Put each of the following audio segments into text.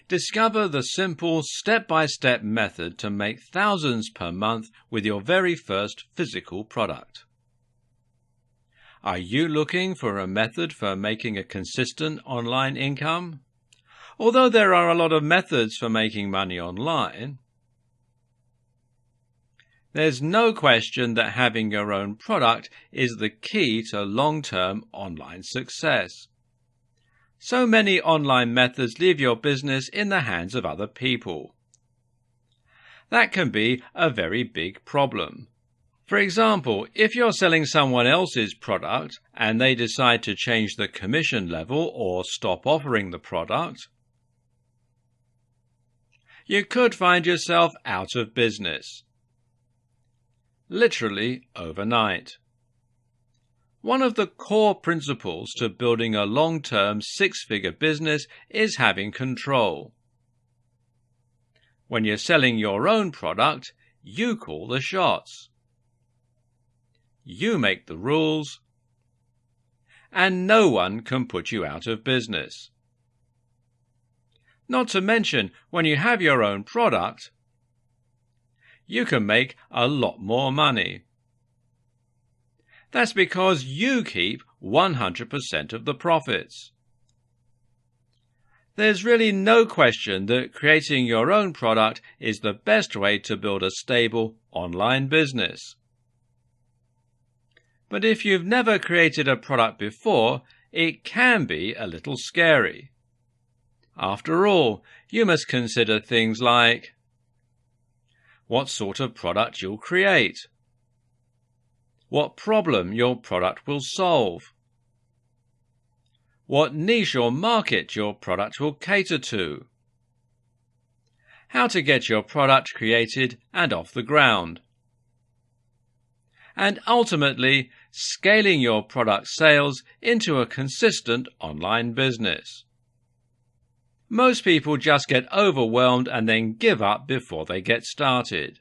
Discover the simple step-by-step method to make thousands per month with your very first physical product. Are you looking for a method for making a consistent online income? Although there are a lot of methods for making money online, there's no question that having your own product is the key to long-term online success. So many online methods leave your business in the hands of other people. That can be a very big problem. For example, if you're selling someone else's product and they decide to change the commission level or stop offering the product, you could find yourself out of business. Literally overnight. One of the core principles to building a long-term six-figure business is having control. When you're selling your own product, you call the shots. You make the rules, and no one can put you out of business. Not to mention, when you have your own product, you can make a lot more money. That's because you keep 100% of the profits. There's really no question that creating your own product is the best way to build a stable online business. But if you've never created a product before, it can be a little scary. After all, you must consider things like what sort of product you'll create, what problem your product will solve, what niche or market your product will cater to, how to get your product created and off the ground, and ultimately scaling your product sales into a consistent online business. Most people just get overwhelmed and then give up before they get started.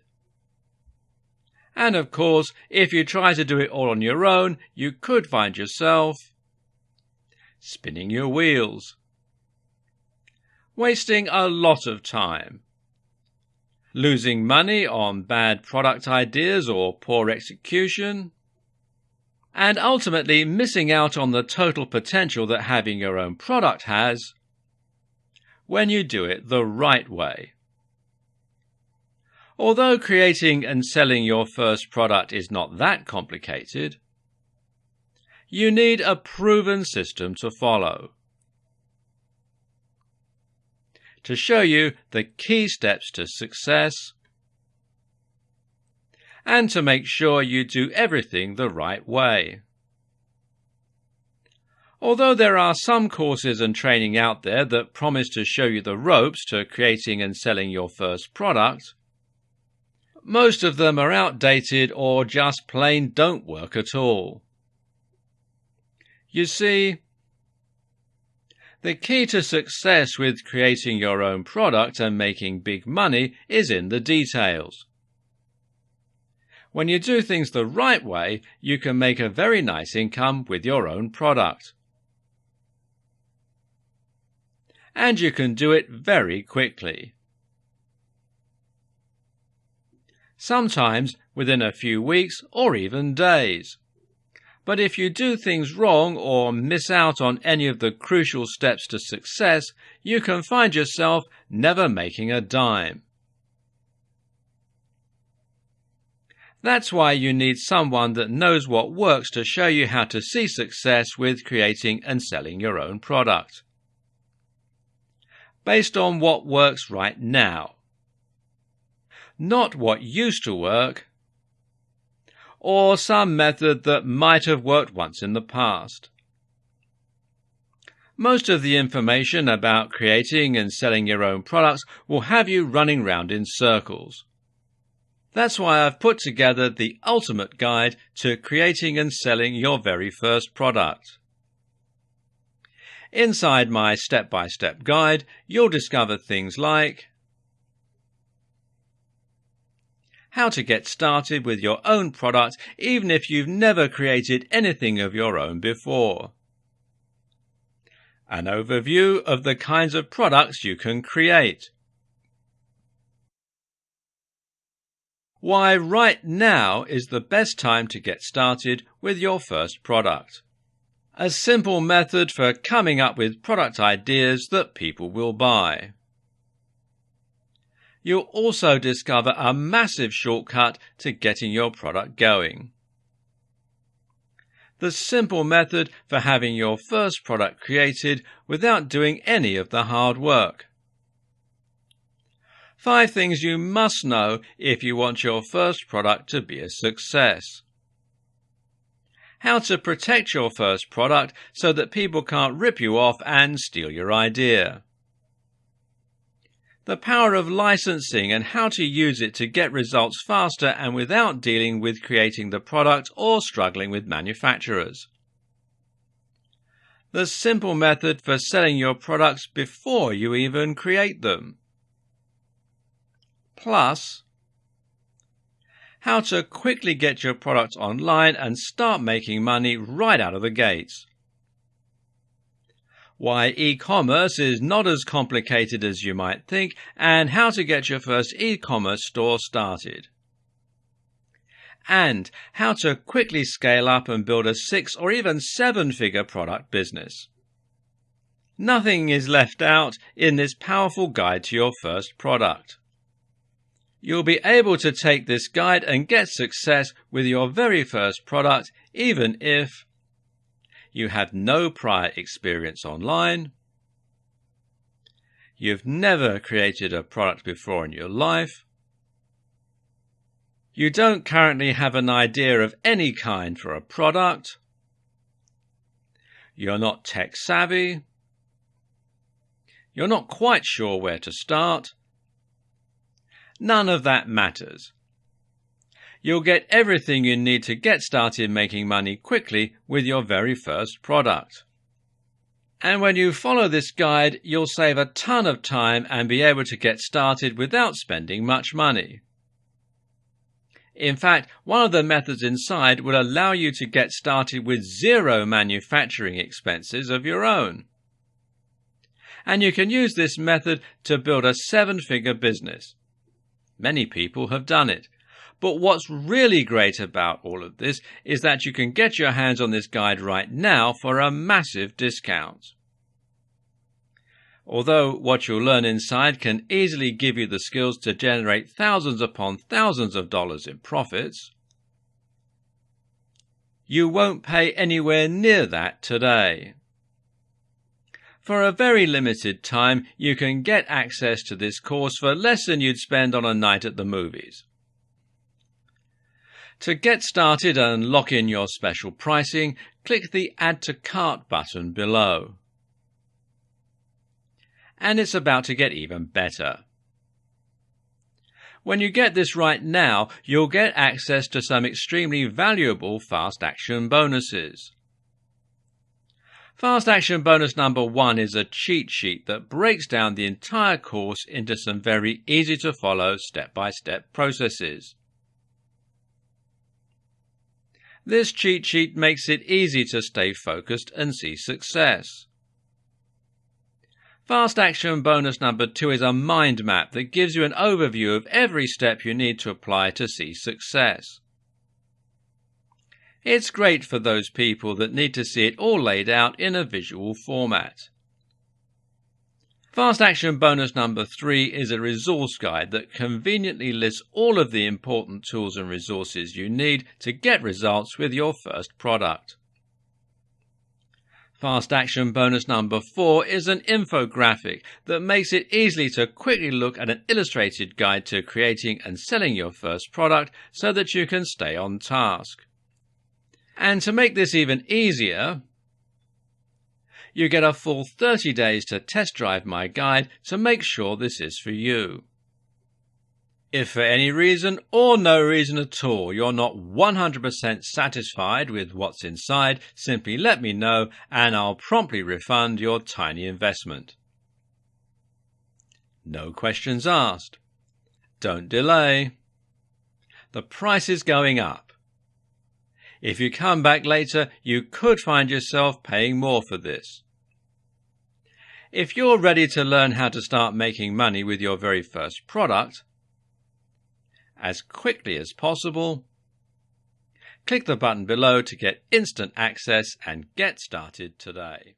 And of course, if you try to do it all on your own, you could find yourself spinning your wheels, wasting a lot of time, losing money on bad product ideas or poor execution, and ultimately missing out on the total potential that having your own product has when you do it the right way. Although creating and selling your first product is not that complicated, you need a proven system to follow. To show you the key steps to success, and to make sure you do everything the right way. Although there are some courses and training out there that promise to show you the ropes to creating and selling your first product, most of them are outdated or just plain don't work at all. You see, the key to success with creating your own product and making big money is in the details. When you do things the right way, you can make a very nice income with your own product. And you can do it very quickly. Sometimes within a few weeks or even days. But if you do things wrong or miss out on any of the crucial steps to success, you can find yourself never making a dime. That's why you need someone that knows what works to show you how to see success with creating and selling your own product, based on what works right now, not what used to work, or some method that might have worked once in the past. Most of the information about creating and selling your own products will have you running round in circles. That's why I've put together the ultimate guide to creating and selling your very first product. Inside my step-by-step guide, you'll discover things like how to get started with your own product even if you've never created anything of your own before, an overview of the kinds of products you can create. Why right now is the best time to get started with your first product. A simple method for coming up with product ideas that people will buy. You'll also discover a massive shortcut to getting your product going. The simple method for having your first product created without doing any of the hard work. 5 things you must know if you want your first product to be a success. How to protect your first product so that people can't rip you off and steal your idea. The power of licensing and how to use it to get results faster and without dealing with creating the product or struggling with manufacturers. The simple method for selling your products before you even create them. Plus, how to quickly get your product online and start making money right out of the gates. Why e-commerce is not as complicated as you might think, and how to get your first e-commerce store started. And how to quickly scale up and build a 6 or even 7-figure product business. Nothing is left out in this powerful guide to your first product. You'll be able to take this guide and get success with your very first product, even if you have no prior experience online, you've never created a product before in your life, you don't currently have an idea of any kind for a product, you're not tech savvy, you're not quite sure where to start. None of that matters. You'll get everything you need to get started making money quickly with your very first product. And when you follow this guide, you'll save a ton of time and be able to get started without spending much money. In fact, one of the methods inside will allow you to get started with 0 manufacturing expenses of your own. And you can use this method to build a 7-figure business. Many people have done it. But what's really great about all of this is that you can get your hands on this guide right now for a massive discount. Although what you'll learn inside can easily give you the skills to generate thousands upon thousands of dollars in profits, you won't pay anywhere near that today. For a very limited time, you can get access to this course for less than you'd spend on a night at the movies. To get started and lock in your special pricing, click the Add to Cart button below. And it's about to get even better. When you get this right now, you'll get access to some extremely valuable fast action bonuses. Fast action bonus number 1 is a cheat sheet that breaks down the entire course into some very easy to follow step-by-step processes. This cheat sheet makes it easy to stay focused and see success. Fast action bonus number 2 is a mind map that gives you an overview of every step you need to apply to see success. It's great for those people that need to see it all laid out in a visual format. Fast action bonus number 3 is a resource guide that conveniently lists all of the important tools and resources you need to get results with your first product. Fast action bonus number 4 is an infographic that makes it easy to quickly look at an illustrated guide to creating and selling your first product so that you can stay on task. And to make this even easier, you get a full 30 days to test drive my guide to make sure this is for you. If for any reason or no reason at all you're not 100% satisfied with what's inside, simply let me know and I'll promptly refund your tiny investment. No questions asked. Don't delay. The price is going up. If you come back later, you could find yourself paying more for this. If you're ready to learn how to start making money with your very first product as quickly as possible, click the button below to get instant access and get started today.